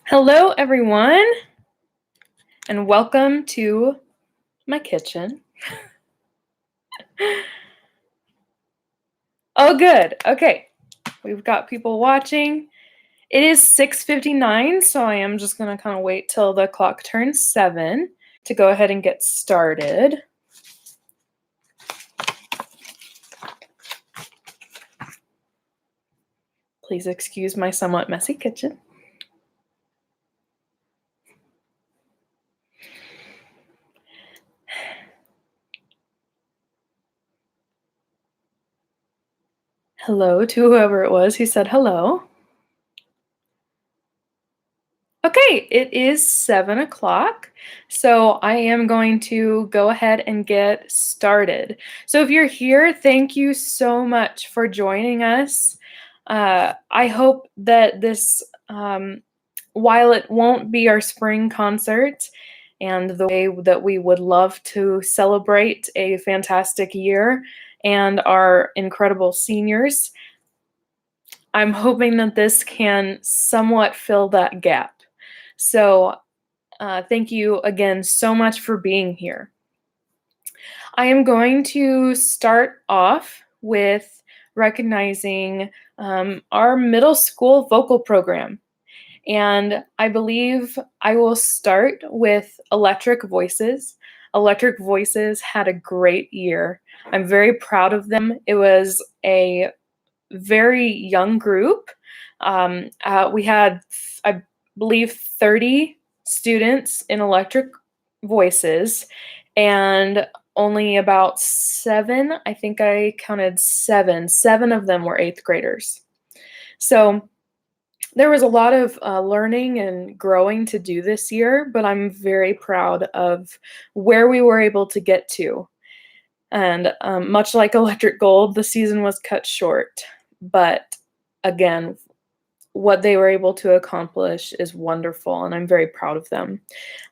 Hello, everyone, and welcome to my kitchen. Oh, good. Okay, we've got people watching. It is 6:59, so I am just going to kind of wait till the clock turns 7 to go ahead and get started. Please excuse my somewhat messy kitchen. Hello to whoever it was who said hello. Okay, it is 7 o'clock, so I am going to go ahead and get started. So if you're here, thank you so much for joining us. I hope that this, while it won't be our spring concert and the way that we would love to celebrate a fantastic year and our incredible seniors, I'm hoping that this can somewhat fill that gap. So thank you again so much for being here. I am going to start off with recognizing our middle school vocal program. And I believe I will start with Electric Voices. Electric Voices had a great year. I'm very proud of them. It was a very young group. We had, I believe, 30 students in Electric Voices, and only about 7, I think I counted 7 of them were 8th graders. So there was a lot of learning and growing to do this year, but I'm very proud of where we were able to get to. And much like Electric Gold, the season was cut short. But again, what they were able to accomplish is wonderful, and I'm very proud of them.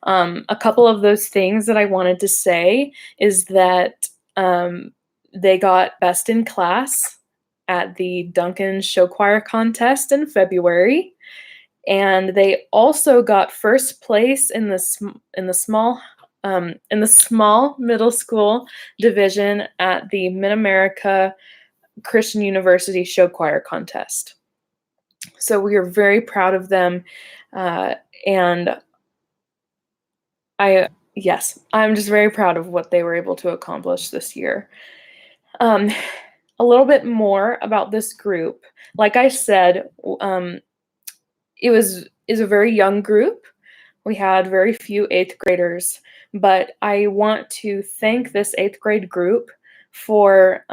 A couple of those things that I wanted to say is that they got best in class at the Duncan Show Choir contest in February, and they also got first place in the small middle school division at the Mid-America Christian University Show Choir contest. So we are very proud of them, and I'm just very proud of what they were able to accomplish this year. A little bit more about this group. Like I said, is a very young group. We had very few 8th graders, but I want to thank this 8th grade group for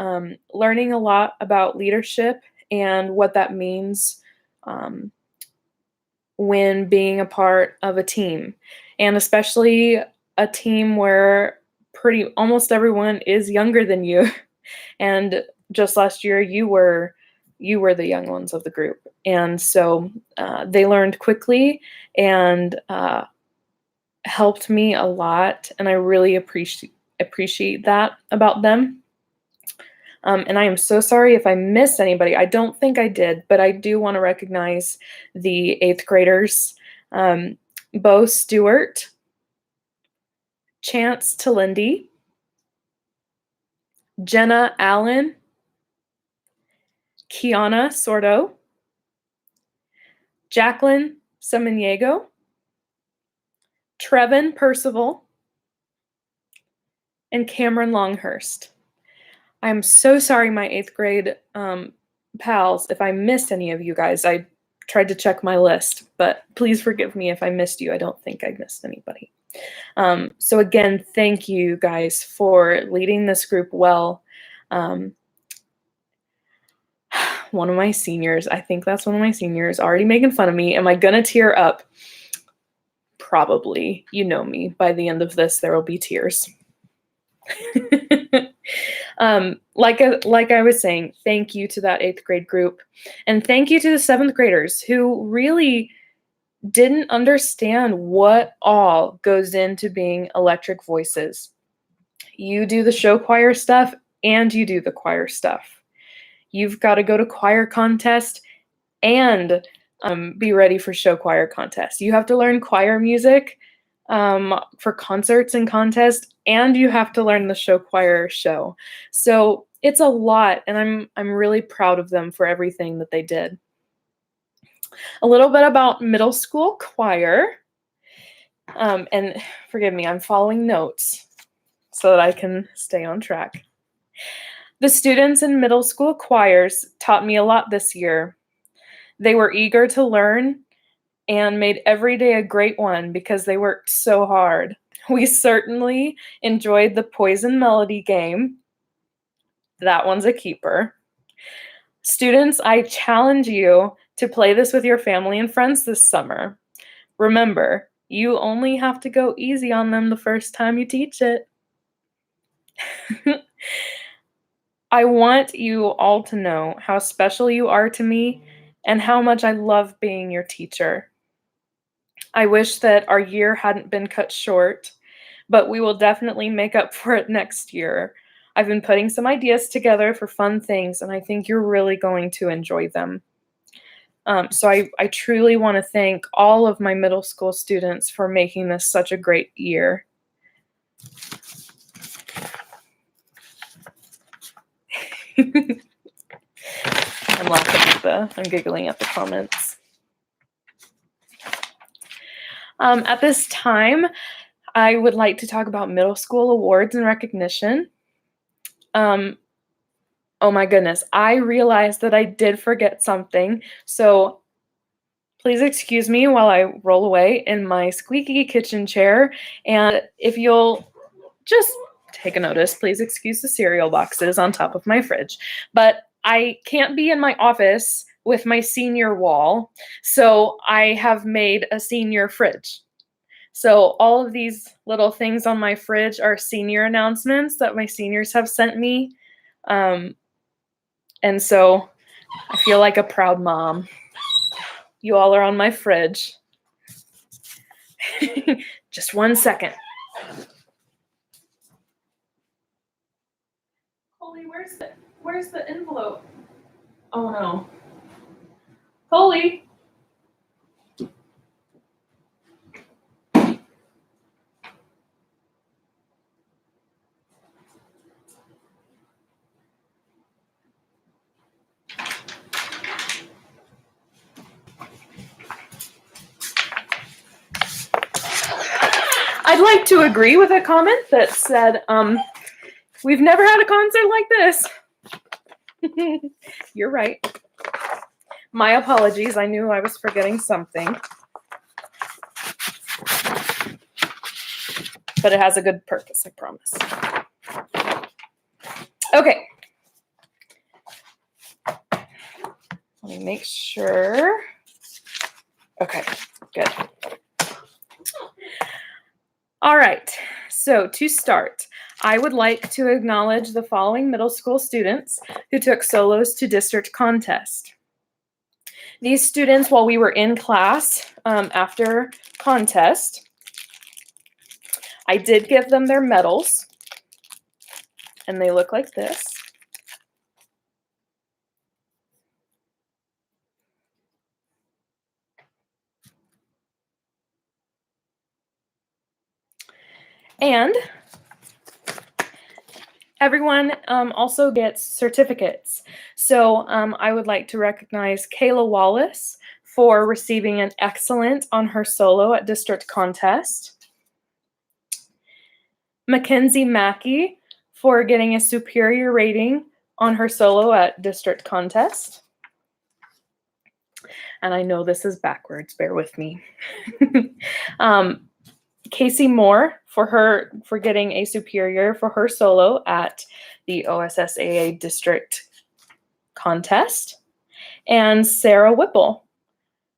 learning a lot about leadership and what that means when being a part of a team, and especially a team where almost everyone is younger than you. And just last year, you were the young ones of the group, and so they learned quickly and helped me a lot, and I really appreciate that about them. And I am so sorry if I missed anybody. I don't think I did, but I do want to recognize the 8th graders. Bo Stewart, Chance Talindi, Jenna Allen, Kiana Sordo, Jacqueline Samaniego, Trevin Percival, and Cameron Longhurst. I'm so sorry, my 8th grade pals, if I missed any of you guys. I tried to check my list, but please forgive me if I missed you. I don't think I missed anybody. So again, thank you guys for leading this group well. One of my seniors, I think that's one of my seniors, already making fun of me. Am I gonna tear up? Probably. You know me. By the end of this, there will be tears. Like I was saying, thank you to that 8th grade group, and thank you to the 7th graders who really didn't understand what all goes into being Electric Voices. You do the show choir stuff and you do the choir stuff. You've got to go to choir contest and be ready for show choir contest. You have to learn choir music for concerts and contests, and you have to learn the show choir show. So it's a lot, and I'm really proud of them for everything that they did. A little bit about middle school choir, and forgive me, I'm following notes so that I can stay on track. The students in middle school choirs taught me a lot this year. They were eager to learn and made every day a great one because they worked so hard. We certainly enjoyed the Poison Melody game. That one's a keeper. Students, I challenge you to play this with your family and friends this summer. Remember, you only have to go easy on them the first time you teach it. I want you all to know how special you are to me and how much I love being your teacher. I wish that our year hadn't been cut short, but we will definitely make up for it next year. I've been putting some ideas together for fun things, and I think you're really going to enjoy them. So I truly want to thank all of my middle school students for making this such a great year. I'm giggling at the comments. At this time, I would like to talk about middle school awards and recognition. Oh my goodness, I realized that I did forget something. So please excuse me while I roll away in my squeaky kitchen chair. And if you'll just take a notice, please excuse the cereal boxes on top of my fridge. But I can't be in my office with my senior wall, so I have made a senior fridge. So all of these little things on my fridge are senior announcements that my seniors have sent me. And so I feel like a proud mom. You all are on my fridge. Just 1 second. Holy, where's the envelope? Oh no. Holy. I'd like to agree with a comment that said, we've never had a concert like this. You're right. My apologies. I knew I was forgetting something. But it has a good purpose, I promise. Okay. Let me make sure. Okay, good. All right, so to start, I would like to acknowledge the following middle school students who took solos to district contest. These students, while we were in class after contest, I did give them their medals, and they look like this. And everyone also gets certificates. So I would like to recognize Kayla Wallace for receiving an excellent on her solo at district contest. Mackenzie Mackey for getting a superior rating on her solo at district contest. And I know this is backwards, bear with me. Casey Moore for getting a superior for her solo at the OSSAA district contest, and Sarah Whipple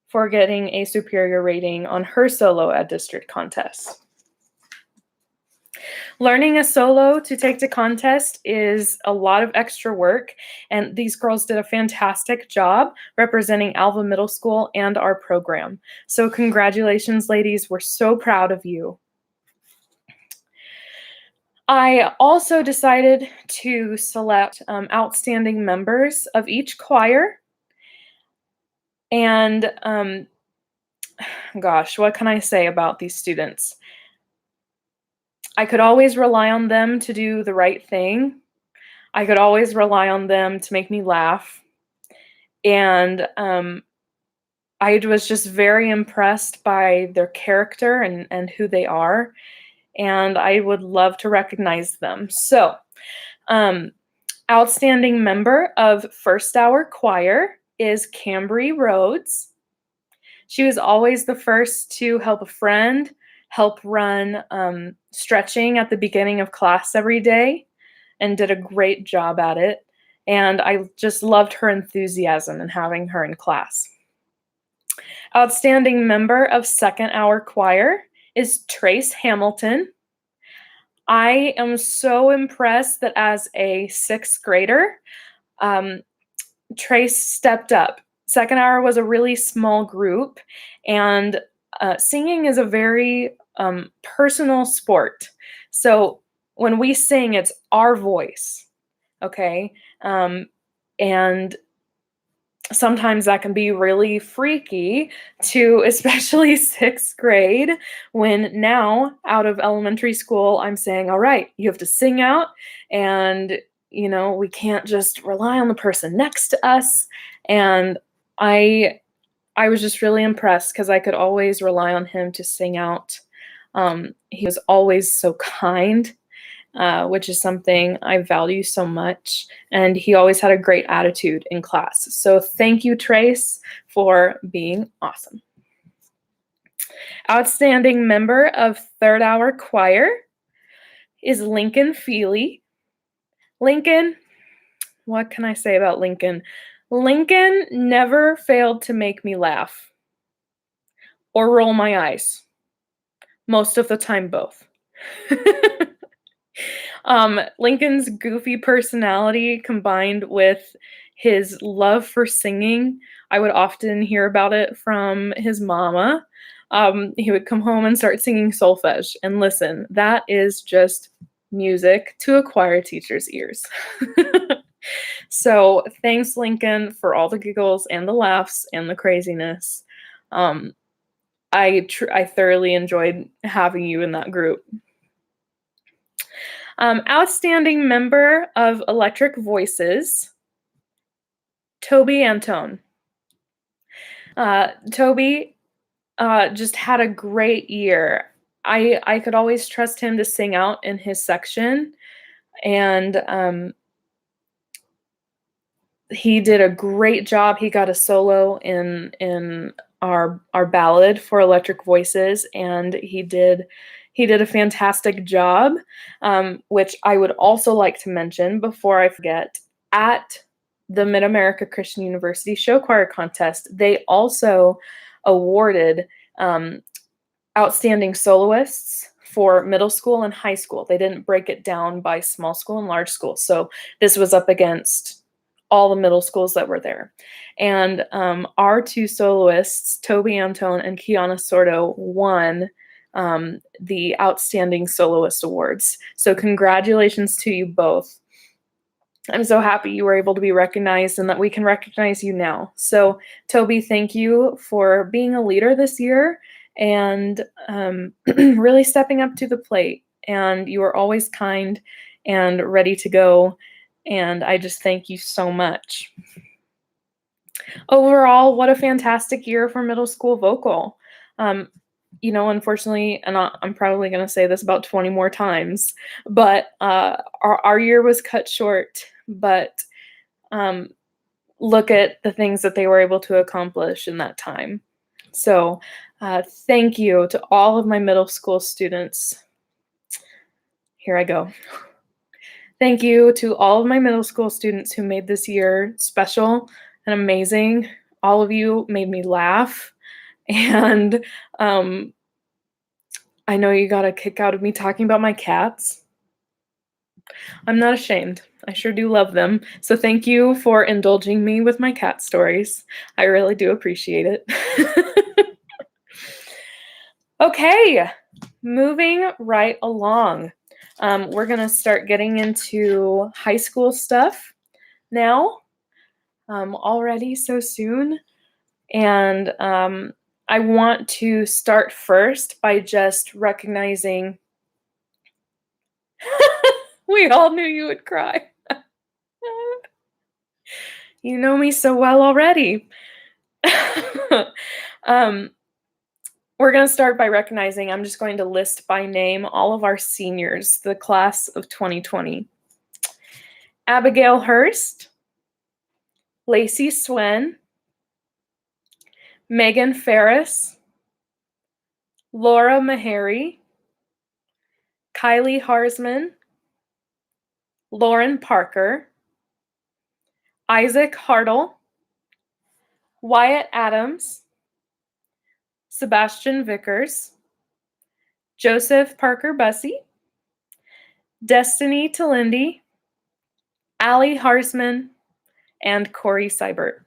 for getting a superior rating on her solo at district contest. Learning a solo to take to contest is a lot of extra work, and these girls did a fantastic job representing Alva Middle School and our program. So congratulations, ladies. We're so proud of you. I also decided to select outstanding members of each choir. And gosh, what can I say about these students? I could always rely on them to do the right thing. I could always rely on them to make me laugh. And I was just very impressed by their character and who they are. And I would love to recognize them. So, um, outstanding member of First Hour Choir is Cambry Rhodes. She was always the first to help a friend, help run stretching at the beginning of class every day, and did a great job at it. And I just loved her enthusiasm in having her in class. Outstanding member of Second Hour Choir is Trace Hamilton. I am so impressed that as a sixth grader, um, Trace stepped up. Second hour was a really small group, and singing is a very personal sport. So when we sing, it's our voice, okay? And sometimes that can be really freaky to especially sixth grade when now out of elementary school I'm saying, all right, you have to sing out, and we can't just rely on the person next to us. And I was just really impressed because I could always rely on him to sing out. He was always so kind, which is something I value so much. And he always had a great attitude in class. So thank you, Trace, for being awesome. Outstanding member of Third Hour Choir is Lincoln Feely. Lincoln, what can I say about Lincoln? Lincoln never failed to make me laugh or roll my eyes. Most of the time, both. Lincoln's goofy personality combined with his love for singing, I would often hear about it from his mama. He would come home and start singing solfege. And listen, that is just music to a choir teacher's ears. So thanks, Lincoln, for all the giggles and the laughs and the craziness. I thoroughly enjoyed having you in that group. Outstanding member of Electric Voices, Toby Antone. Toby just had a great year. I could always trust him to sing out in his section, and he did a great job. He got a solo in our ballad for Electric Voices, and he did a fantastic job, which I would also like to mention before I forget. At the Mid-America Christian University Show Choir Contest, they also awarded outstanding soloists for middle school and high school. They didn't break it down by small school and large school. So this was up against all the middle schools that were there. And our two soloists, Toby Antone and Kiana Sordo, won the Outstanding Soloist Awards. So congratulations to you both. I'm so happy you were able to be recognized and that we can recognize you now. So Toby, thank you for being a leader this year and really stepping up to the plate. And you are always kind and ready to go. And I just thank you so much. Overall, what a fantastic year for middle school vocal. Unfortunately, and I'm probably going to say this about 20 more times, but our year was cut short. But look at the things that they were able to accomplish in that time. So thank you to all of my middle school students. Here I go. Thank you to all of my middle school students who made this year special and amazing. All of you made me laugh. And I know you got a kick out of me talking about my cats. I'm not ashamed. I sure do love them. So thank you for indulging me with my cat stories. I really do appreciate it. Okay, moving right along. We're going to start getting into high school stuff now. Already so soon. And I want to start first by just recognizing we all knew you would cry. You know me so well already. um, we're going to start by recognizing, I'm just going to list by name all of our seniors, the class of 2020. Abigail Hurst, Lacey Swen, Megan Ferris, Laura Meharry, Kylie Harsman, Lauren Parker, Isaac Hartle, Wyatt Adams, Sebastian Vickers, Joseph Parker Bussey, Destiny Talindi, Allie Harsman, and Corey Seibert.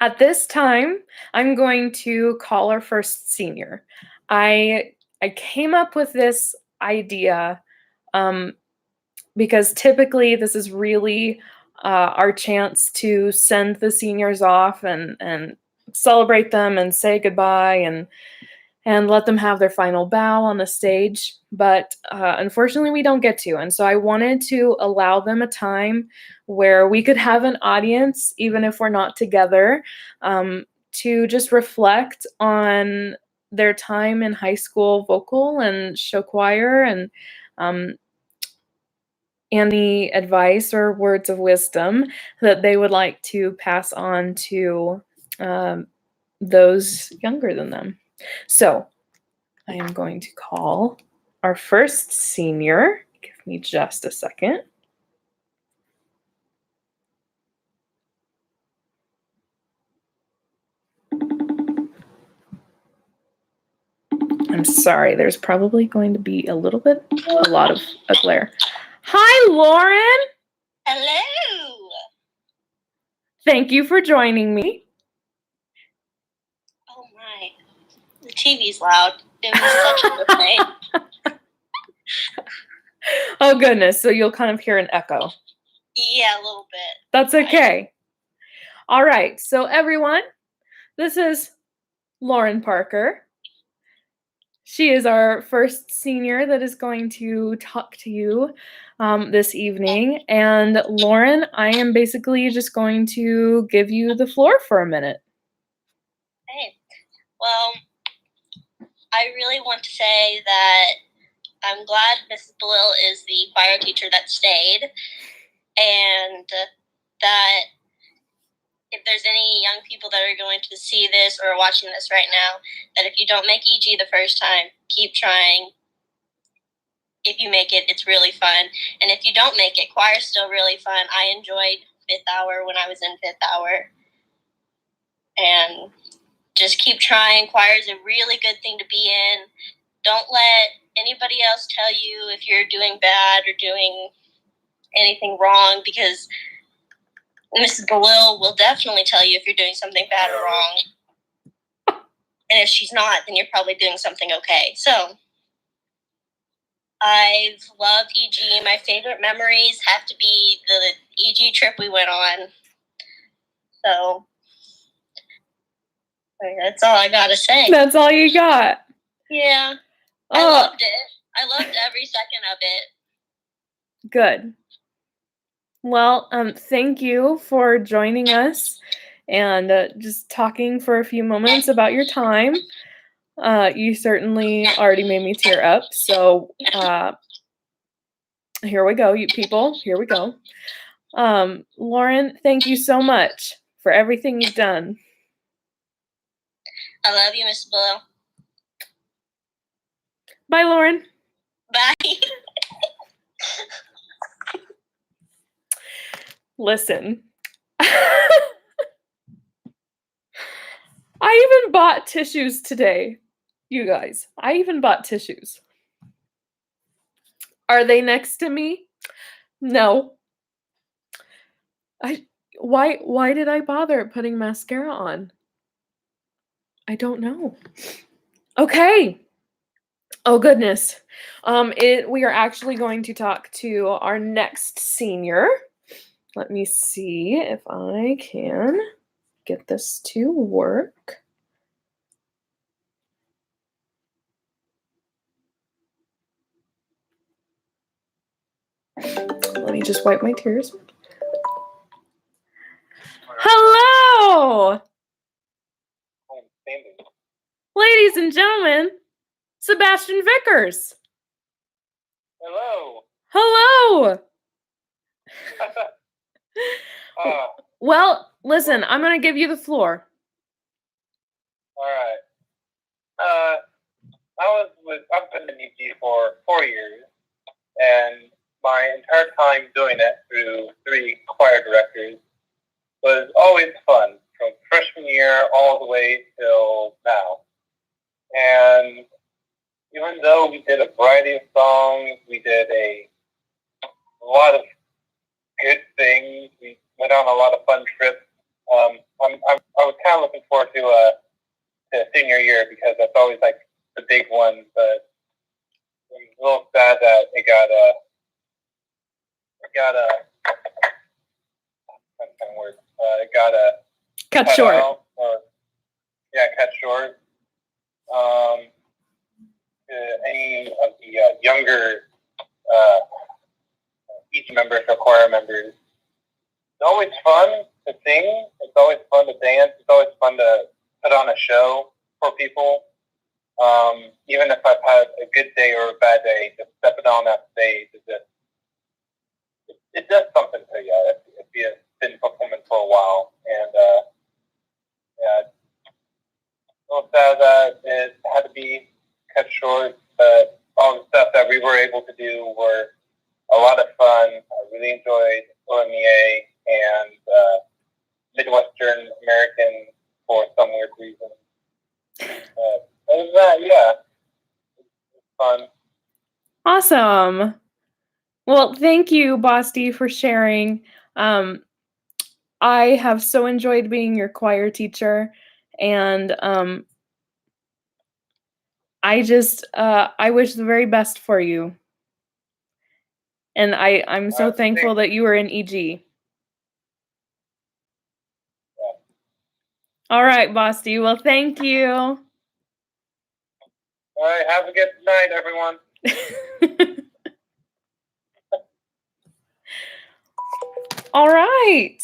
At this time, I'm going to call our first senior. I came up with this idea because typically this is really our chance to send the seniors off and celebrate them and say goodbye and let them have their final bow on the stage. But unfortunately, we don't get to. And so I wanted to allow them a time where we could have an audience, even if we're not together, to just reflect on their time in high school vocal and show choir and any advice or words of wisdom that they would like to pass on to those younger than them. So I am going to call our first senior. Give me just a second. I'm sorry, there's probably going to be a lot of a glare. Hi, Lauren. Hello. Thank you for joining me. Oh my, the TV's loud. It was such a good thing. Oh goodness, so you'll kind of hear an echo. Yeah, a little bit. That's okay. All right, so everyone, this is Lauren Parker. She is our first senior that is going to talk to you this evening. And Lauren, I am basically just going to give you the floor for a minute. Hey, well, I really want to say that I'm glad Mrs. Belil is the choir teacher that stayed, and that if there's any young people that are going to see this or watching this right now, that if you don't make EG the first time, keep trying. If you make it, it's really fun. And if you don't make it, choir's still really fun. I enjoyed fifth hour when I was in fifth hour. And just keep trying. Choir is a really good thing to be in. Don't let anybody else tell you if you're doing bad or doing anything wrong, because Mrs. Belil will definitely tell you if you're doing something bad or wrong. And if she's not, then you're probably doing something okay. So I've loved EG. My favorite memories have to be the EG trip we went on. So that's all I gotta say. That's all you got? Yeah. I loved it. I loved every second of it. Good. Well, thank you for joining us and just talking for a few moments about your time. You certainly already made me tear up. So here we go, you people. Here we go. Lauren, thank you so much for everything you've done. I love you, Miss Belil. Bye, Lauren. Bye. Listen. I even bought tissues today, you guys. I even bought tissues. Are they next to me? No. Why did I bother putting mascara on? I don't know. Okay. Oh goodness. We are actually going to talk to our next senior. Let me see if I can get this to work. Let me just wipe my tears. Hello! Ladies and gentlemen, Sebastian Vickers. Hello. Hello! Well, listen, I'm going to give you the floor. All right. I've been in EG for 4 years, and my entire time doing it through 3 choir directors was always fun, from freshman year all the way till now. And even though we did a variety of songs, we did a lot of good things. We went on a lot of fun trips. I was kind of looking forward to senior year because that's always like the big one. But I'm a little sad that it got cut short. Out, cut short. Any of the younger each members or choir members, it's always fun to sing. It's always fun to dance. It's always fun to put on a show for people. Even if I've had a good day or a bad day, just stepping on that stage, it does something to you if you've been performing for a while. And a little sad that it had to be cut short, but all the stuff that we were able to do were a lot of fun. I really enjoyed OMEA and Midwestern American for some weird reason. Other than that, yeah, it's fun. Awesome. Well, thank you, Basti, for sharing. I have so enjoyed being your choir teacher, and I wish the very best for you. And I'm so thankful that you were in EG. Yeah. All right, Basti. Well, thank you. All right, have a good night, everyone. All right.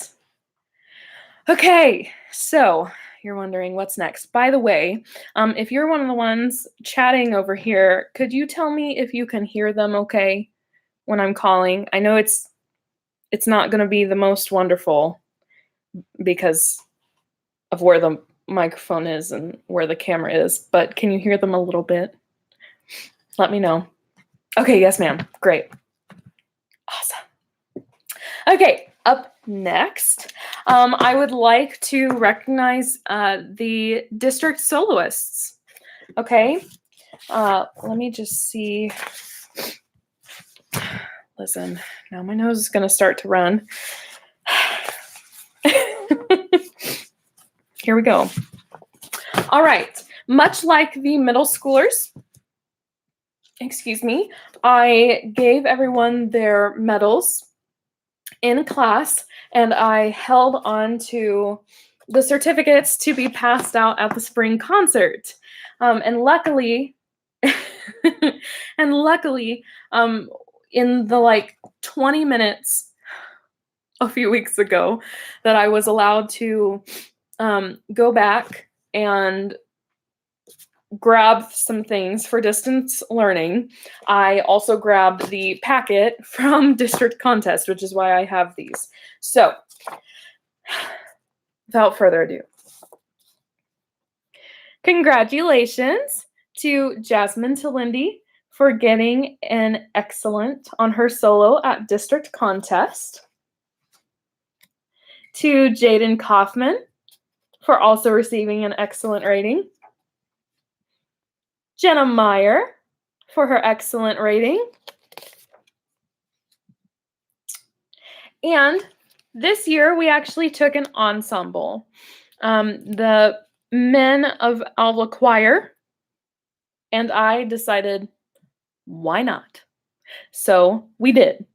Okay, so you're wondering what's next. By the way, if you're one of the ones chatting over here, could you tell me if you can hear them okay when I'm calling? I know it's not going to be the most wonderful because of where the microphone is and where the camera is, but can you hear them a little bit? Let me know. Okay, yes, ma'am. Great. Awesome. Okay, up next, I would like to recognize the district soloists. Okay, let me just see. Listen, now my nose is going to start to run. Here we go. All right, much like the middle schoolers, excuse me, I gave everyone their medals in class, and I held on to the certificates to be passed out at the spring concert. And luckily, in the 20 minutes a few weeks ago that I was allowed to go back and grab some things for distance learning, I also grabbed the packet from district contest, which is why I have these. So, without further ado, congratulations to Jasmine Talindi for getting an excellent on her solo at district contest. To Jaden Kaufman for also receiving an excellent rating. Jenna Meyer for her excellent rating. And this year we actually took an ensemble. The men of Alva Choir And I decided, why not? So we did.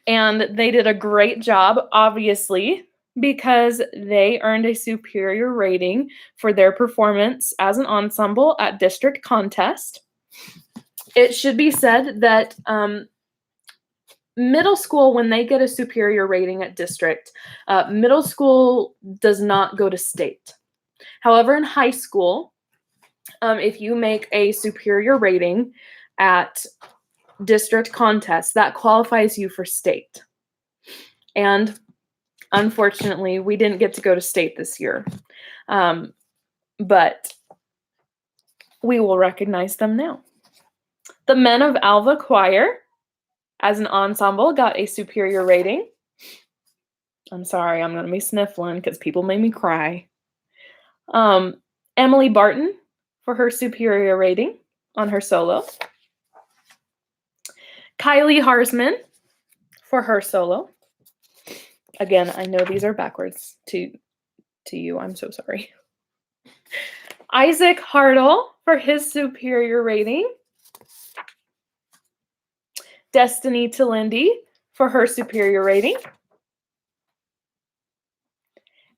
And they did a great job, obviously, because they earned a superior rating for their performance as an ensemble at district contest. It should be said that middle school, when they get a superior rating at district, middle school does not go to state. However, in high school, if you make a superior rating at district contest, that qualifies you for state. And unfortunately, we didn't get to go to state this year. But we will recognize them now. The Men of Alva Choir, as an ensemble, got a superior rating. I'm sorry, I'm going to be sniffling because people made me cry. Emily Barton for her superior rating on her solo. Kylie Harsman for her solo. Again, I know these are backwards to you. I'm so sorry. Isaac Hartle for his superior rating. Destiny Talindi for her superior rating.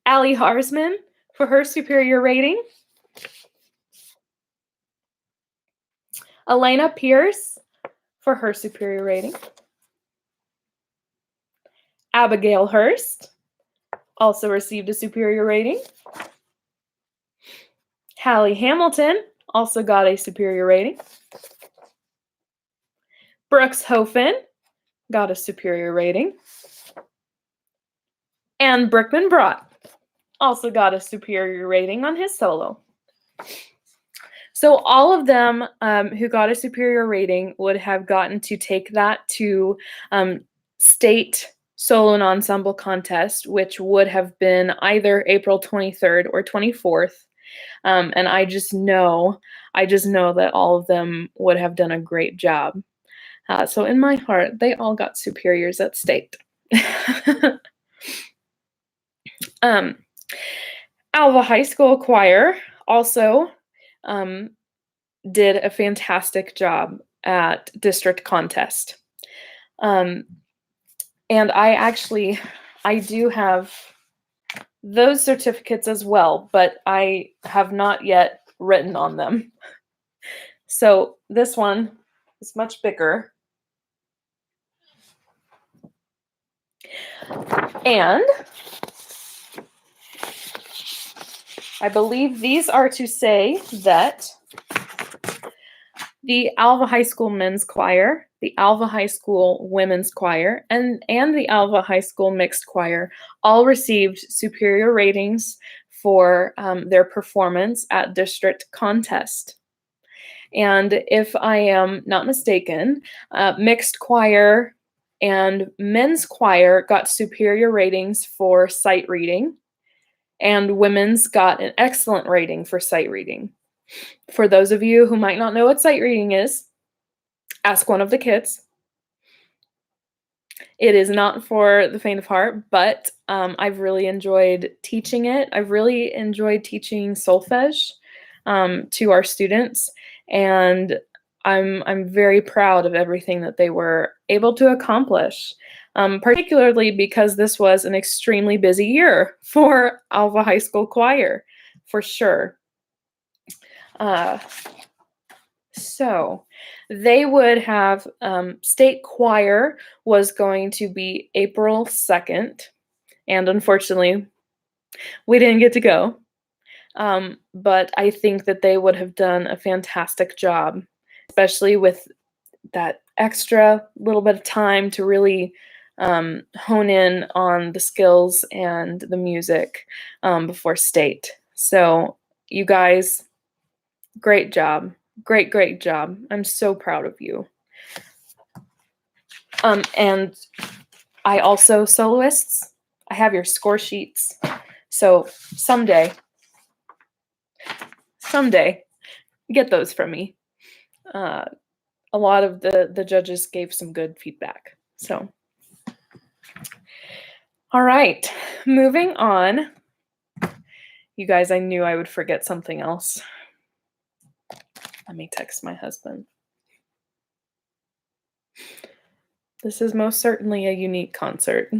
Allie Harsman for her superior rating. Elena Pierce for her superior rating. Abigail Hurst also received a superior rating. Hallie Hamilton also got a superior rating. Brooks Hofen got a superior rating. And Brickman Brott also got a superior rating on his solo. So all of them who got a superior rating would have gotten to take that to state solo and ensemble contest, which would have been either April 23rd or 24th. And I just know that all of them would have done a great job. So in my heart, they all got superiors at state. Alva High School Choir also did a fantastic job at district contest. And I do have those certificates as well, but I have not yet written on them. So this one is much bigger. And I believe these are to say that the Alva High School Men's Choir, the Alva High School Women's Choir, and the Alva High School Mixed Choir all received superior ratings for their performance at district contest. And if I am not mistaken, mixed choir and men's choir got superior ratings for sight reading, and women's got an excellent rating for sight reading. For those of you who might not know what sight reading is, ask one of the kids. It is not for the faint of heart, but I've really enjoyed teaching it. I've really enjoyed teaching solfege to our students, and I'm very proud of everything that they were able to accomplish, particularly because this was an extremely busy year for Alva High School Choir, for sure. So they would have state choir was going to be April 2nd, and unfortunately we didn't get to go. But I think that they would have done a fantastic job, especially with that extra little bit of time to really hone in on the skills and the music before state. So you guys, great job. Great job. I'm so proud of you. And I also, soloists, I have your score sheets. So someday, get those from me. A lot of the judges gave some good feedback. So, all right, moving on. You guys, I knew I would forget something else. Let me text my husband. This is most certainly a unique concert.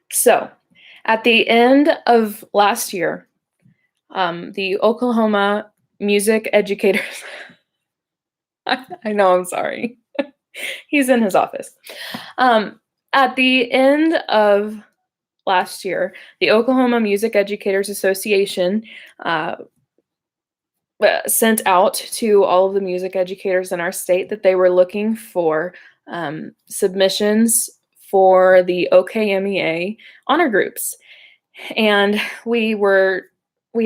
So, at the end of last year, the Oklahoma music educators, I know, I'm sorry. He's in his office. At the end of last year, the Oklahoma Music Educators Association sent out to all of the music educators in our state that they were looking for submissions for the OKMEA honor groups. And we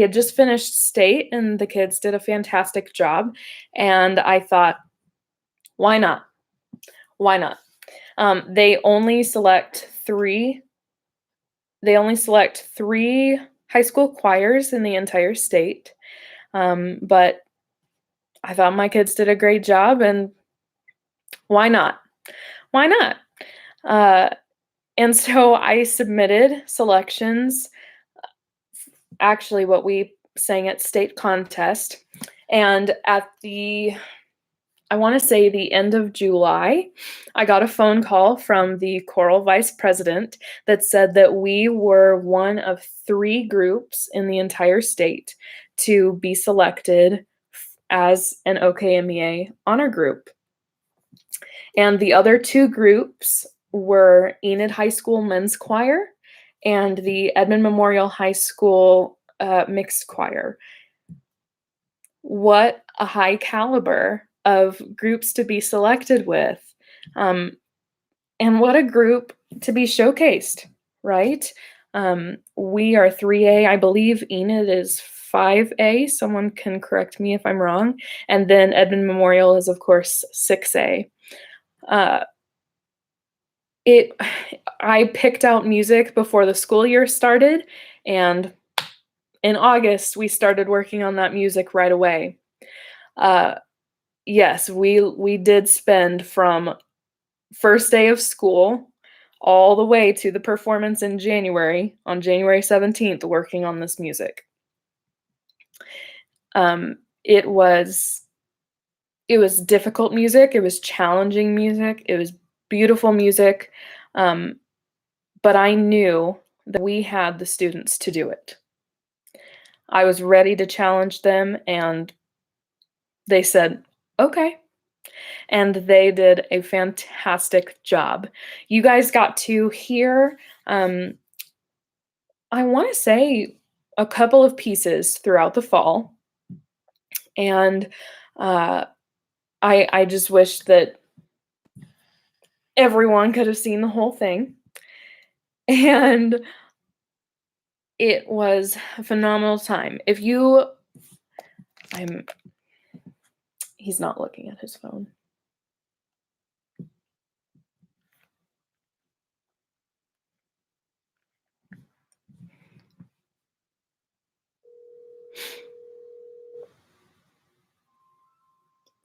had just finished state, and the kids did a fantastic job. And I thought, why not? Why not? They only select three high school choirs in the entire state. But I thought my kids did a great job, and why not? Why not? And so I submitted selections, actually what we sang at state contest. And at I want to say the end of July, I got a phone call from the choral vice president that said that we were one of 3 groups in the entire state to be selected as an OKMEA honor group. And the other 2 groups were Enid High School Men's Choir and the Edmond Memorial High School Mixed Choir. What a high caliber of groups to be selected with. And what a group to be showcased, right? We are 3A. I believe Enid is 5A. Someone can correct me if I'm wrong. And then Edmond Memorial is, of course, 6A. I picked out music before the school year started, and in August, we started working on that music right away. Yes, we did spend from first day of school all the way to the performance in January, on January 17th, working on this music. It was difficult music, it was challenging music, it was beautiful music, but I knew that we had the students to do it. I was ready to challenge them, and they said, okay. And they did a fantastic job. You guys got to hear, I want to say, a couple of pieces throughout the fall. And I just wish that everyone could have seen the whole thing. And it was a phenomenal time. He's not looking at his phone.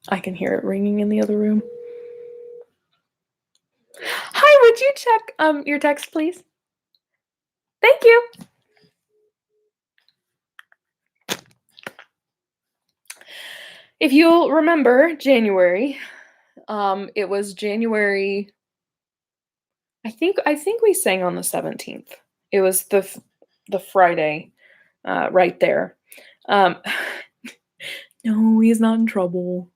I can hear it ringing in the other room. Hi, would you check your text, please? Thank you. If you'll remember January, it was January. I think we sang on the 17th. It was the Friday, right there. No, he's not in trouble.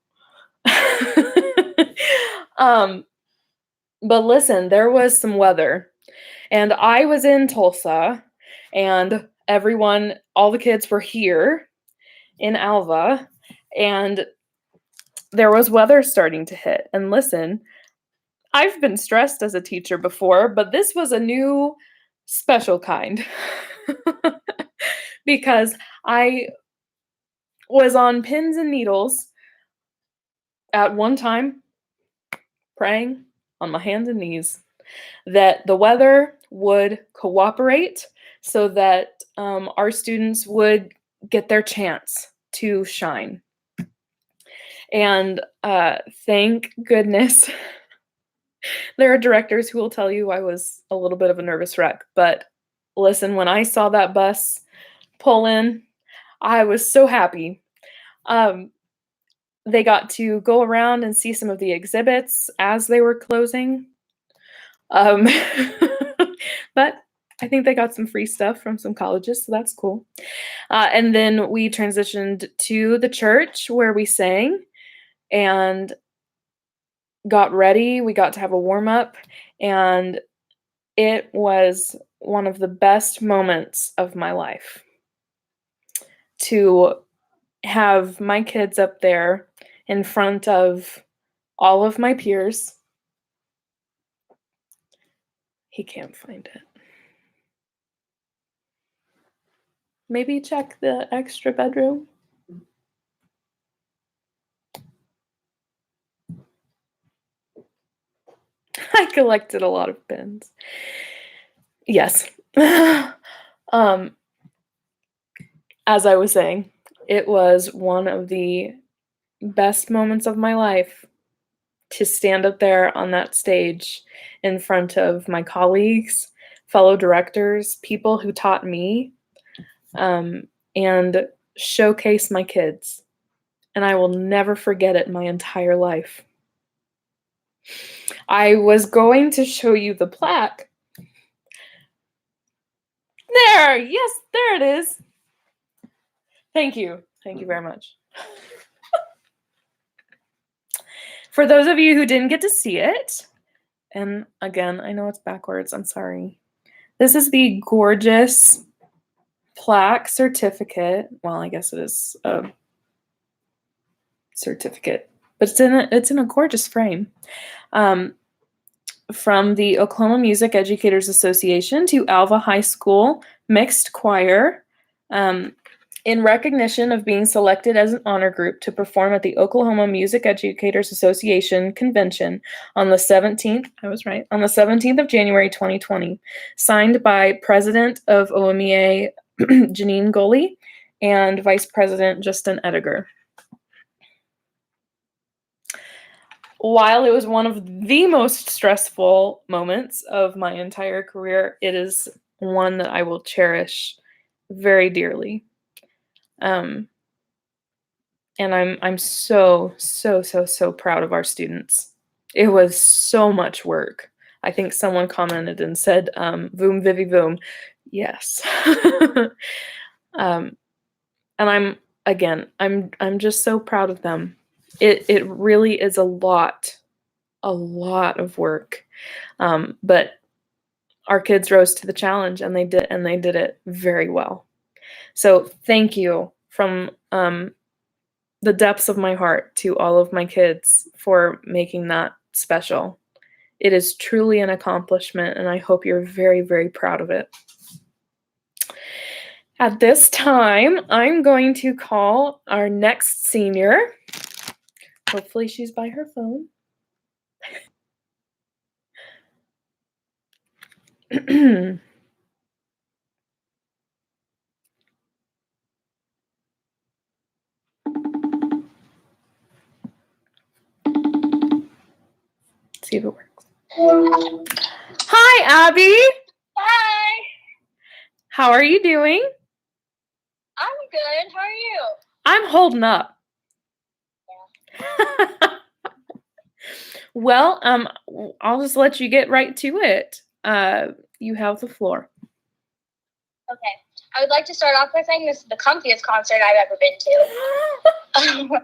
But listen, there was some weather, and I was in Tulsa, and all the kids were here in Alva, and there was weather starting to hit. And listen, I've been stressed as a teacher before, but this was a new special kind because I was on pins and needles at one time, praying on my hands and knees that the weather would cooperate so that our students would get their chance to shine. And thank goodness there are directors who will tell you I was a little bit of a nervous wreck. But listen, when I saw that bus pull in, I was so happy. They got to go around and see some of the exhibits as they were closing. But I think they got some free stuff from some colleges, so that's cool. And then we transitioned to the church where we sang and got ready. We got to have a warm up, and it was one of the best moments of my life to have my kids up there in front of all of my peers. He can't find it. Maybe check the extra bedroom. I collected a lot of pins. Yes. As I was saying, it was one of the best moments of my life to stand up there on that stage in front of my colleagues, fellow directors, people who taught me, and showcase my kids. And I will never forget it my entire life. I was going to show you the plaque. There! Yes, there it is. Thank you. Thank you very much. For those of you who didn't get to see it, and again, I know it's backwards, I'm sorry. This is the gorgeous plaque certificate. Well, I guess it is a certificate, but it's in a gorgeous frame. From the Oklahoma Music Educators Association to Alva High School Mixed Choir, in recognition of being selected as an honor group to perform at the Oklahoma Music Educators Association convention on the 17th, I was right, on the 17th of January 2020, signed by President of OMEA Janine Goley and Vice President Justin Ediger. While it was one of the most stressful moments of my entire career, it is one that I will cherish very dearly. And I'm so proud of our students. It was so much work. I think someone commented and said, "Voom Vivi Voom." Yes. And I'm just so proud of them. It really is a lot of work. But our kids rose to the challenge and they did it very well. So thank you from the depths of my heart to all of my kids for making that special. It is truly an accomplishment, and I hope you're very, very proud of it. At this time, I'm going to call our next senior. Hopefully she's by her phone. See if it works. Hi, Abby. Hi. How are you doing? I'm good. How are you? I'm holding up. Yeah. Well, I'll just let you get right to it. You have the floor. Okay. I would like to start off by saying this is the comfiest concert I've ever been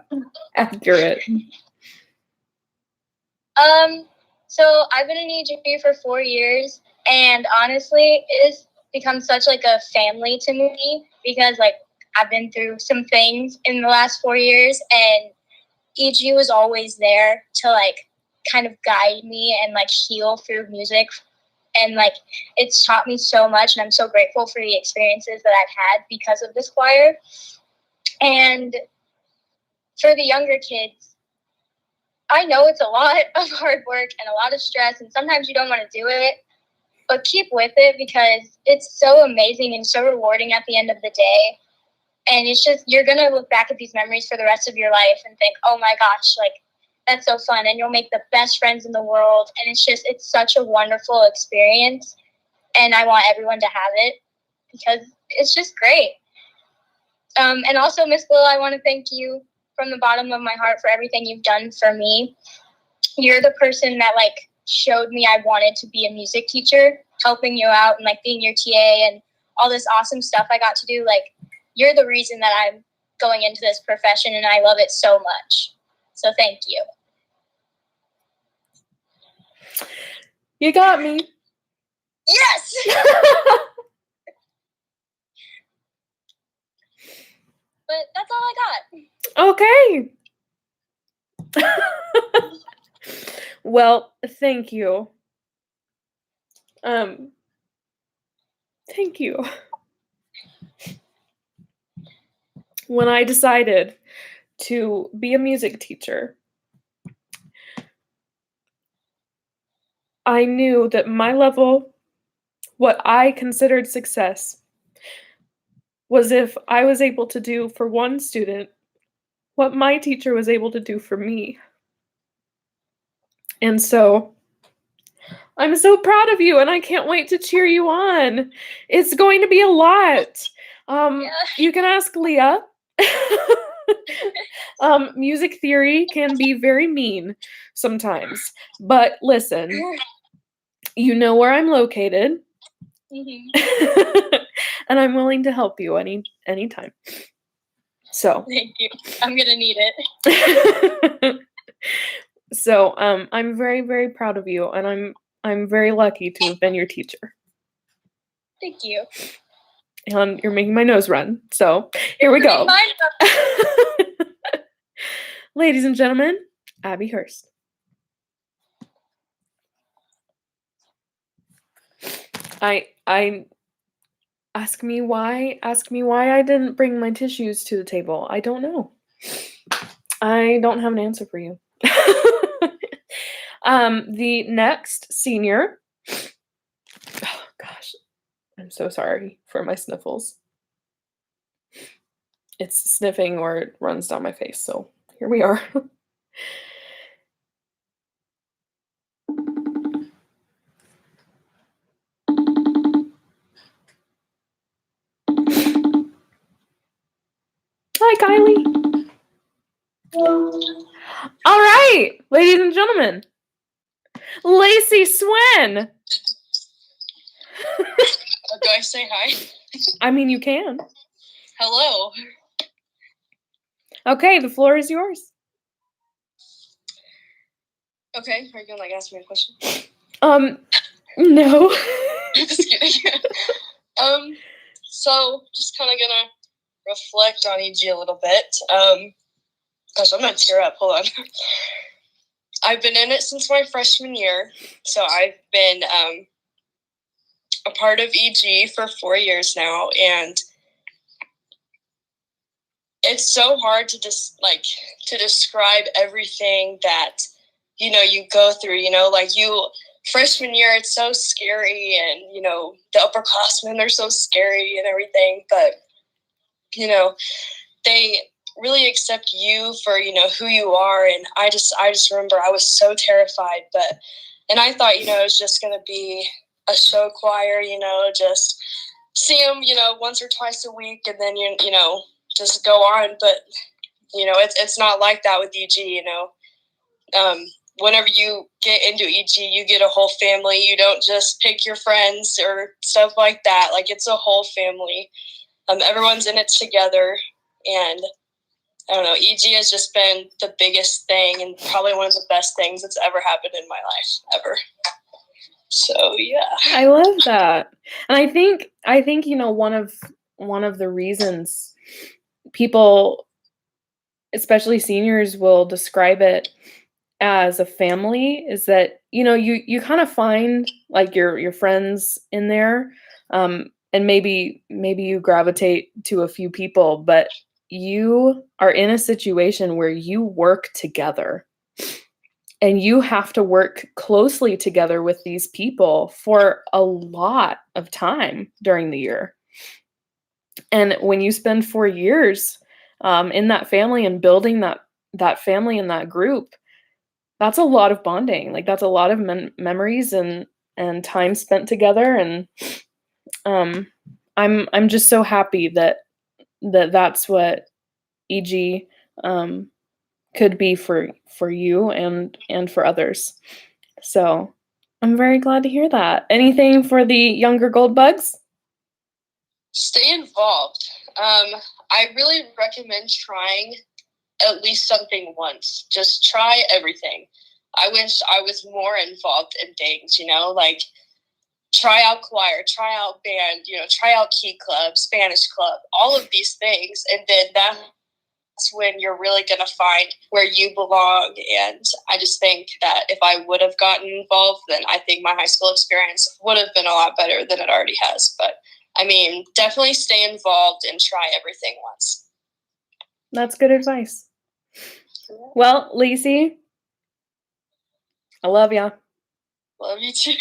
to. Accurate. So I've been in EG for 4 years, and honestly, it has become such like a family to me because like I've been through some things in the last 4 years, and EG was always there to like kind of guide me and like heal through music. And like it's taught me so much, and I'm so grateful for the experiences that I've had because of this choir. And for the younger kids, I know it's a lot of hard work and a lot of stress, and sometimes you don't want to do it, but keep with it because it's so amazing and so rewarding at the end of the day. And it's just, you're going to look back at these memories for the rest of your life and think, oh my gosh, like, that's so fun. And you'll make the best friends in the world. And it's such a wonderful experience. And I want everyone to have it because it's just great. And also, Miss Will, I want to thank you from the bottom of my heart for everything you've done for me. You're the person that, like, showed me I wanted to be a music teacher, helping you out and, like, being your TA and all this awesome stuff I got to do. Like, you're the reason that I'm going into this profession, and I love it so much. So thank you. You got me. Yes! But that's all I got. Okay. Well, thank you. Thank you. When I decided to be a music teacher, I knew that my level, what I considered success, was if I was able to do for one student what my teacher was able to do for me. And so I'm so proud of you, and I can't wait to cheer you on. It's going to be a lot. You can ask Leah. Music theory can be very mean sometimes, but listen, you know where I'm located, and I'm willing to help you anytime. So Thank you. I'm gonna need it. So I'm very, very proud of you, and I'm very lucky to have been your teacher. Thank you. And you're making my nose run. So here we go. Ladies and gentlemen, Abby Hurst. I ask me why I didn't bring my tissues to the table. I don't know. I don't have an answer for you. The next senior. Oh gosh. I'm so sorry for my sniffles. It's sniffing or it runs down my face, so here we are. Hi, Kylie. All right, ladies and gentlemen, Lacey Swin. Do I say hi? I mean, you can. Hello. Okay, the floor is yours. Okay, are you gonna ask me a question? No. Just kidding. So just kind of gonna reflect on EG a little bit. Gosh, I'm gonna tear up. Hold on. I've been in it since my freshman year, so I've been a part of EG for 4 years now, and it's so hard to to describe everything that you go through. Freshman year, it's so scary, and the upperclassmen, they're so scary and everything, but they really accept you for who you are. And I just remember I was so terrified, and I thought it was just going to be a show choir, just see them once or twice a week, and then just go on. But it's not like that with EG. Whenever you get into EG, you get a whole family. You don't just pick your friends or stuff like that. Like, it's a whole family. Everyone's in it together, and I don't know, EG has just been the biggest thing and probably one of the best things that's ever happened in my life, ever. So yeah. I love that. And I think one of the reasons people, especially seniors, will describe it as a family is that you kind of find like your friends in there, and maybe you gravitate to a few people, but you are in a situation where you work together and you have to work closely together with these people for a lot of time during the year. And when you spend 4 years in that family and building that family and that group, that's a lot of bonding. Like that's a lot of memories and time spent together. And I'm just so happy that's what EG could be for you and for others. So I'm very glad to hear that. Anything for the younger gold bugs? Stay involved. I really recommend trying at least something once. Just try everything. I wish I was more involved in things, like try out choir, try out band, try out key club, Spanish club, all of these things. And then that's when you're really going to find where you belong. And I just think that if I would have gotten involved, then I think my high school experience would have been a lot better than it already has. But I mean, definitely stay involved and try everything once. That's good advice. Well, Lacey, I love ya. Love you too.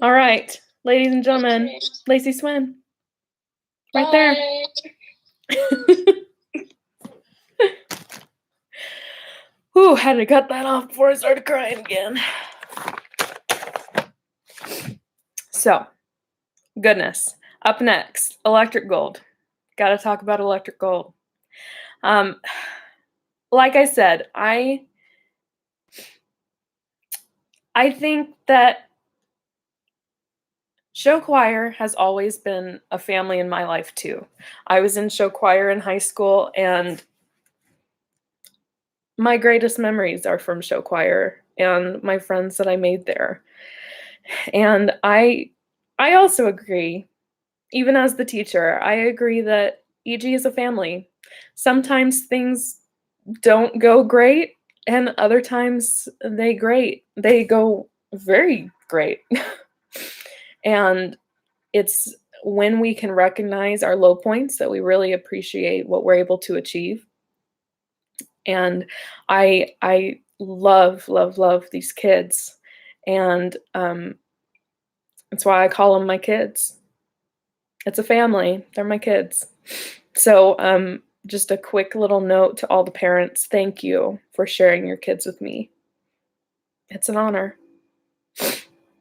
All right, ladies and gentlemen, Lacey Swin. Right there. Whew, had to cut that off before I started crying again. So, goodness. Up next, Electric Gold. Got to talk about Electric Gold. Like I said, I think that show choir has always been a family in my life too. I was in show choir in high school, and my greatest memories are from show choir and my friends that I made there. And I also agree, even as the teacher, I agree that EG is a family. Sometimes things don't go great, and other times they go very great. And it's when we can recognize our low points that we really appreciate what we're able to achieve. And I love these kids, and that's why I call them my kids. It's a family. They're my kids. So just a quick little note to all the parents. Thank you for sharing your kids with me. It's an honor.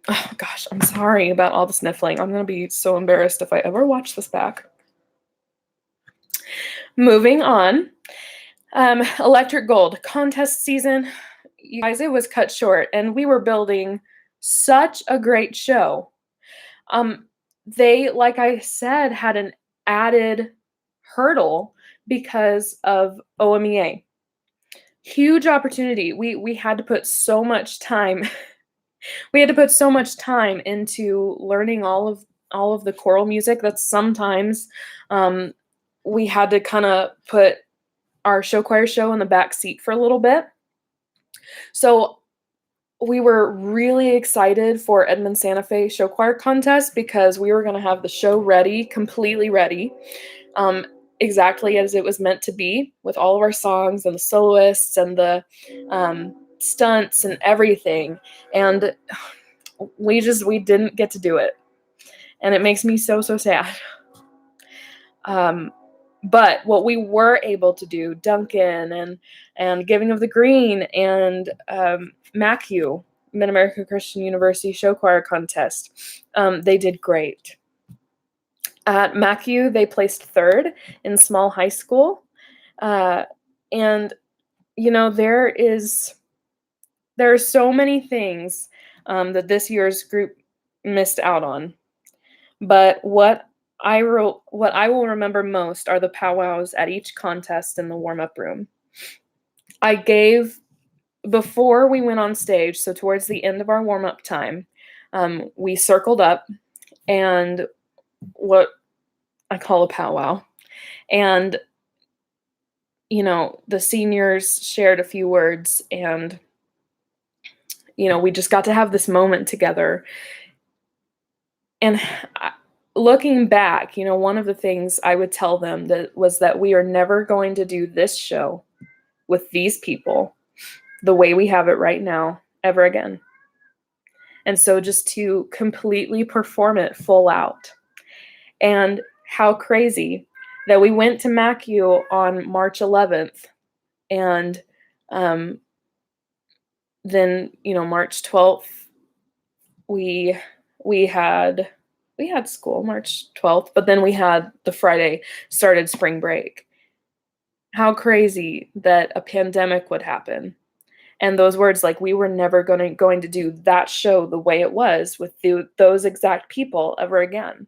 Oh gosh, I'm sorry about all the sniffling. I'm going to be so embarrassed if I ever watch this back. Moving on. Electric Gold contest season. You guys, it was cut short, and we were building such a great show. They, like I said, had an added hurdle because of OMEA. Huge opportunity. We had to put so much time. We had to put so much time into learning all of the choral music that sometimes we had to kind of put our show choir show in the back seat for a little bit. So we were really excited for Edmond Santa Fe Show Choir Contest because we were going to have the show ready, completely ready, exactly as it was meant to be, with all of our songs and the soloists and the stunts and everything. And we didn't get to do it. And it makes me so sad. But what we were able to do, Duncan and Giving of the Green and MACU, Mid-America Christian University Show Choir Contest, they did great. At MACU, they placed third in small high school. And, there are so many things that this year's group missed out on. But what I will remember most are the powwows at each contest in the warm-up room. Before we went on stage, so towards the end of our warm-up time, we circled up and what I call a powwow. And, the seniors shared a few words, and, we just got to have this moment together. And looking back, one of the things I would tell them was that we are never going to do this show with these people the way we have it right now ever again. And so just to completely perform it full out. And how crazy that we went to MACU on March 11th, and then March 12th we had school March 12th, but then we had the Friday started spring break. How crazy that a pandemic would happen. And those words, like, we were never going to do that show the way it was with those exact people ever again.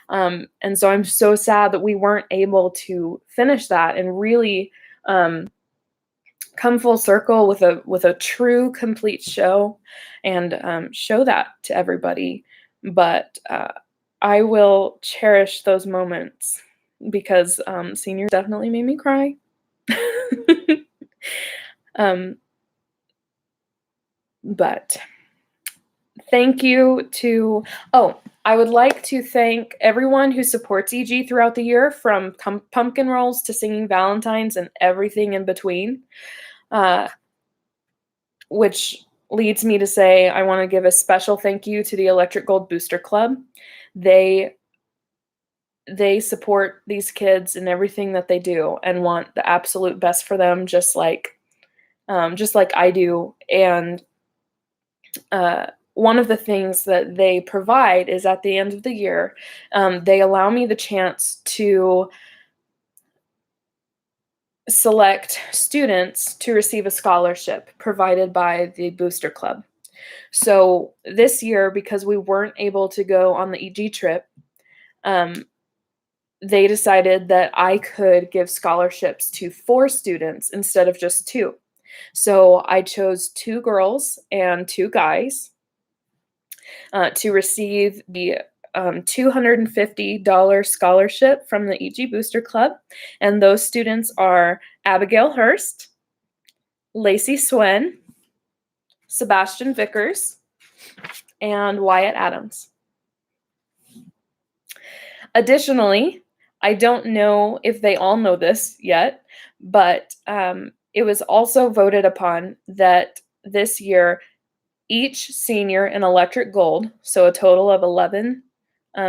And so I'm so sad that we weren't able to finish that and really come full circle with a true, complete show, and show that to everybody. But I will cherish those moments, because seniors definitely made me cry. But thank you to, I would like to thank everyone who supports EG throughout the year, from pumpkin rolls to singing Valentines and everything in between, which leads me to say I want to give a special thank you to the Electric Gold Booster Club. They support these kids in everything that they do and want the absolute best for them, just like I do. And one of the things that they provide is, at the end of the year, they allow me the chance to select students to receive a scholarship provided by the Booster Club. So this year, because we weren't able to go on the EG trip, they decided that I could give scholarships to 4 students instead of just 2. So I chose 2 girls and 2 guys to receive the $250 scholarship from the EG Booster Club. And those students are Abigail Hurst, Lacey Swen, Sebastian Vickers, and Wyatt Adams. Additionally, I don't know if they all know this yet, but it was also voted upon that this year each senior in Electric Gold, so a total of 11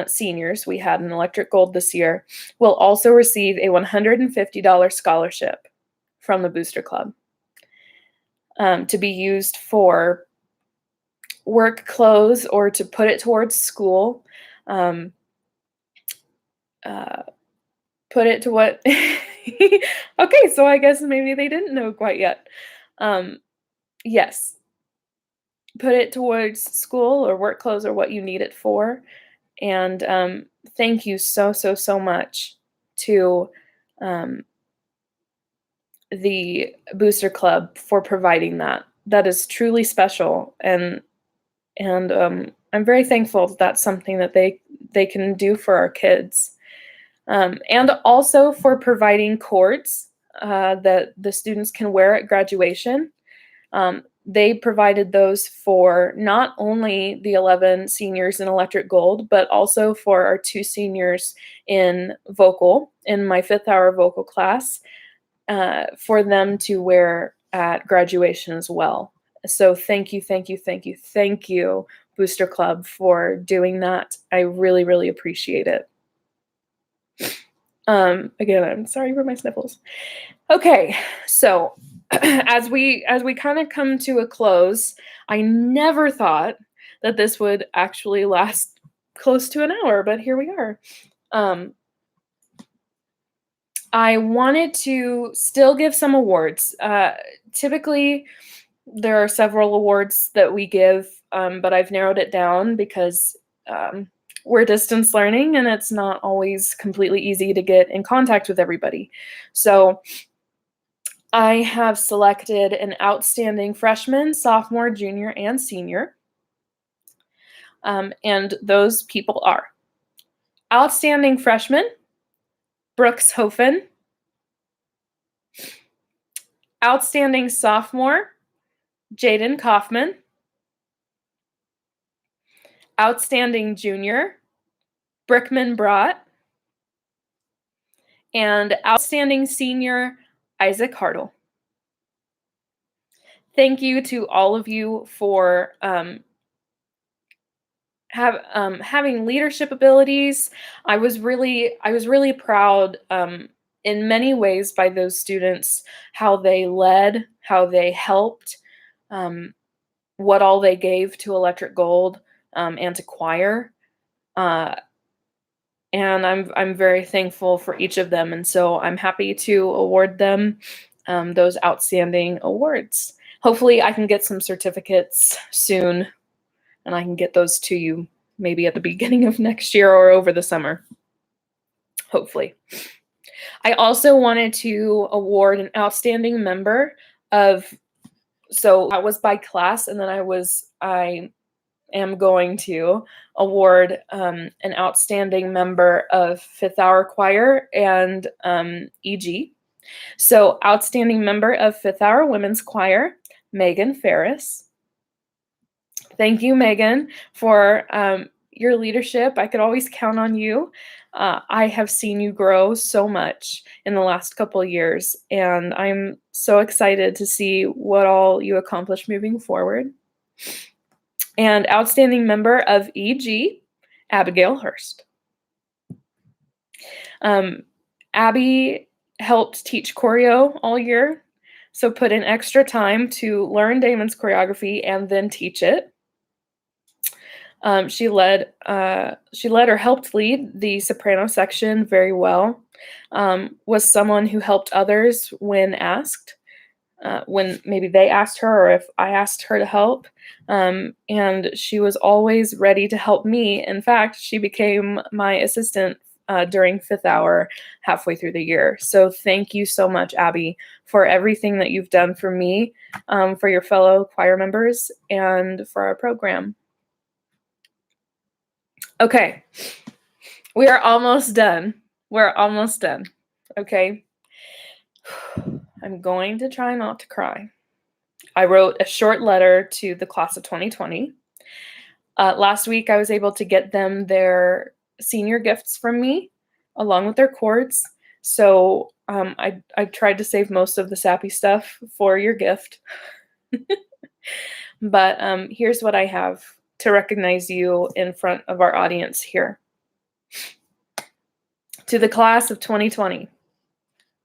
seniors we had in Electric Gold this year, will also receive a $150 scholarship from the Booster Club to be used for work clothes or to put it towards school. Put it to what? Okay, so I guess maybe they didn't know quite yet. Yes. Put it towards school or work clothes or what you need it for. And thank you so much to the Booster Club for providing that. That is truly special, and I'm very thankful that that's something that they can do for our kids. And also for providing cords that the students can wear at graduation. They provided those for not only the 11 seniors in Electric Gold, but also for our 2 seniors in vocal, in my 5th hour vocal class, for them to wear at graduation as well. So thank you, Booster Club, for doing that. I really appreciate it. Again, I'm sorry for my sniffles. Okay, so as we kind of come to a close, I never thought that this would actually last close to an hour, but here we are. I wanted to still give some awards. Typically, there are several awards that we give, but I've narrowed it down because we're distance learning and it's not always completely easy to get in contact with everybody. So I have selected an outstanding freshman, sophomore, junior, and senior. And those people are outstanding freshman, Brooks Hofen. Outstanding sophomore, Jaden Kaufman. Outstanding junior, Brickman Brott. And outstanding senior, Isaac Hartle. Thank you to all of you for having leadership abilities. I was really proud in many ways by those students, how they led, how they helped, what all they gave to Electric Gold and to choir. And I'm very thankful for each of them, and so I'm happy to award them those outstanding awards. Hopefully, I can get some certificates soon, and I can get those to you maybe at the beginning of next year or over the summer. Hopefully. I also wanted to award an outstanding member of, so that was by class, and then I am going to award an outstanding member of Fifth Hour Choir and EG. So, outstanding member of Fifth Hour Women's Choir, Megan Ferris. Thank you, Megan, for your leadership. I could always count on you. I have seen you grow so much in the last couple of years, and I'm so excited to see what all you accomplish moving forward. And outstanding member of EG, Abigail Hurst. Abby helped teach choreo all year, so put in extra time to learn Damon's choreography and then teach it. She led or helped lead the soprano section very well. Was someone who helped others when asked, when maybe they asked her or if I asked her to help. And she was always ready to help me. In fact, she became my assistant during Fifth Hour halfway through the year. So thank you so much, Abby, for everything that you've done for me, for your fellow choir members, and for our program. Okay, we are almost done. We're almost done, okay? I'm going to try not to cry. I wrote a short letter to the class of 2020. Last week, I was able to get them their senior gifts from me, along with their cords. So I tried to save most of the sappy stuff for your gift. But here's what I have to recognize you in front of our audience here. To the class of 2020,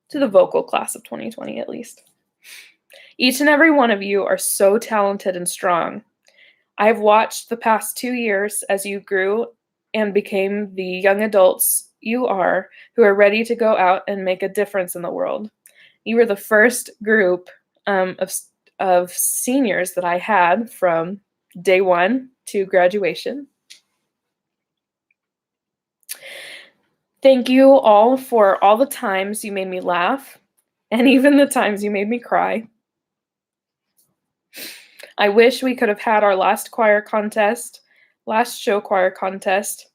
to the vocal class of 2020 at least. Each and every one of you are so talented and strong. I have watched the past 2 years as you grew and became the young adults you are, who are ready to go out and make a difference in the world. You were the first group of seniors that I had from day one to graduation. Thank you all for all the times you made me laugh, and even the times you made me cry. I wish we could have had our last show choir contest,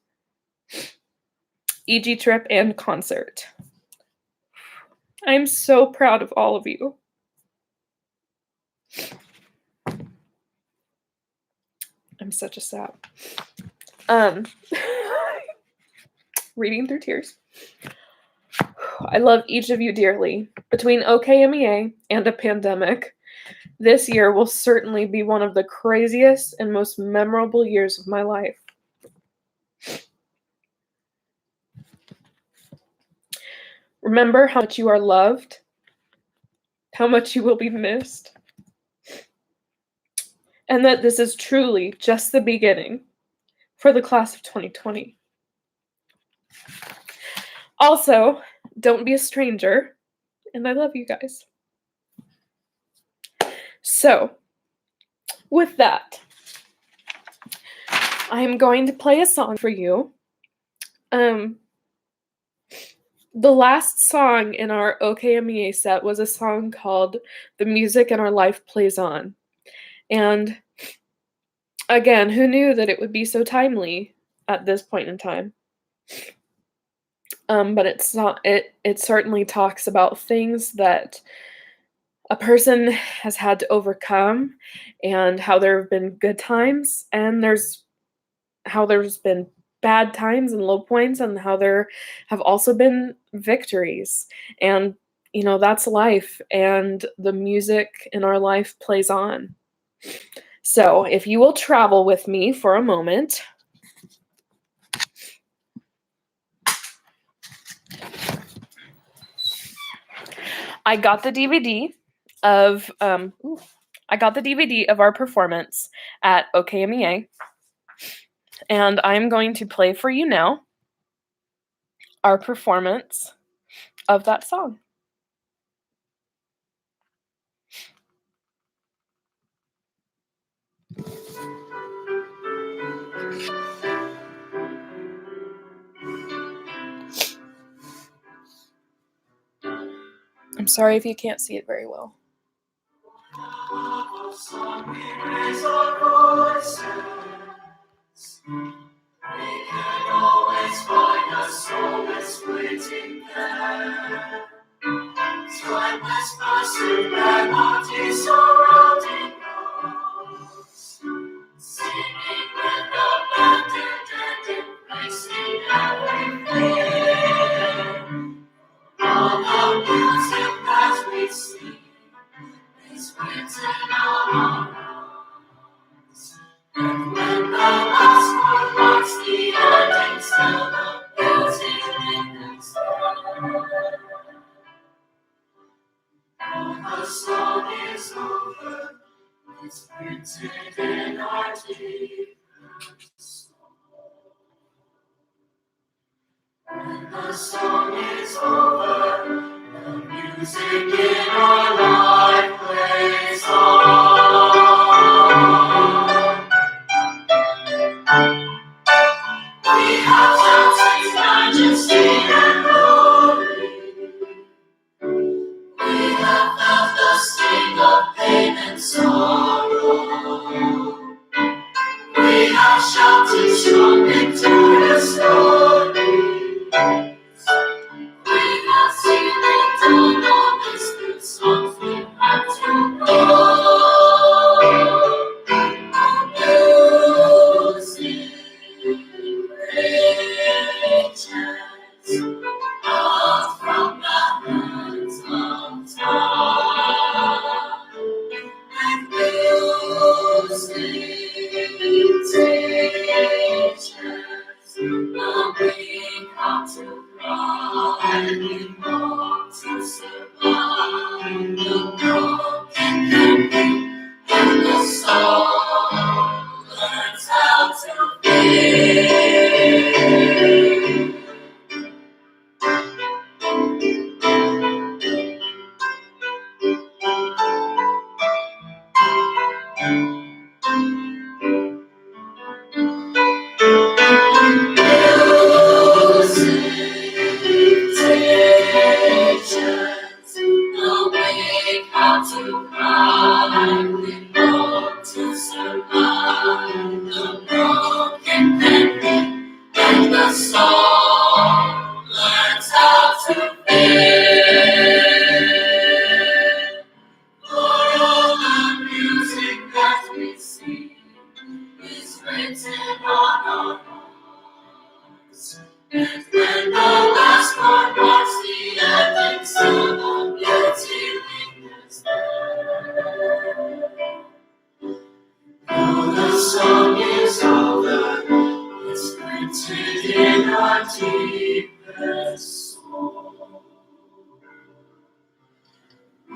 EG trip, and concert. I'm so proud of all of you. I'm such a sap. Reading through tears. I love each of you dearly. Between OKMEA and a pandemic, this year will certainly be one of the craziest and most memorable years of my life. Remember how much you are loved, how much you will be missed, and that this is truly just the beginning for the class of 2020. Also, don't be a stranger, and I love you guys. So, with that, I'm going to play a song for you. The last song in our OKMEA set was a song called The Music in Our Life Plays On. And again, who knew that it would be so timely at this point in time? But it's not. It certainly talks about things that a person has had to overcome, and how there have been good times, and there's been bad times and low points, and how there have also been victories. And that's life, and the music in our life plays on. So if you will travel with me for a moment, I got the DVD of our performance at OKMEA, and I'm going to play for you now our performance of that song. I'm sorry if you can't see it very well. We can always find a solace waiting there. Timeless mercy and melody surrounding us. Singing with abandoned and embracing everything. All the music that we sing is written on our hearts. And when the last word marks the ending, still the beauty lingers there. When the song is over, it's printed in our deepest soul. When the song is over, the music in our life plays on. We have felt His majesty and glory. We have felt the sting of pain and sorrow. We have shouted strong victorious stories. We have seen it done all this through songs we had to know. Music reaches out from the hands of time, and music teaches the weak how to cry, we long to survive the broken can be, and the soul learns how to feel.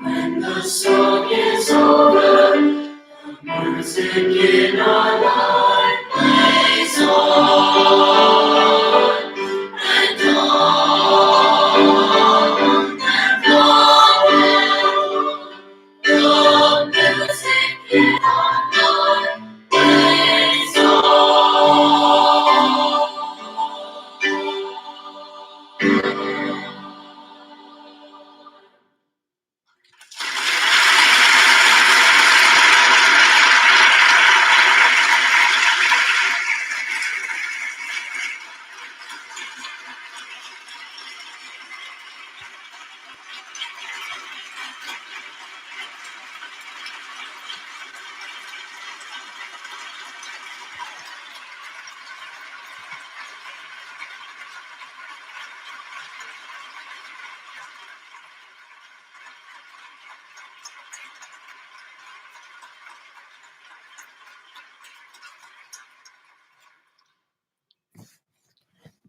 When the song is over, the music in our life plays on and on and on. The music in our life plays on.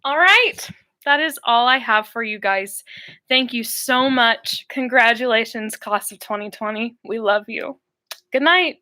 All right, that is all I have for you guys. Thank you so much. Congratulations, class of 2020. We love you. Good night.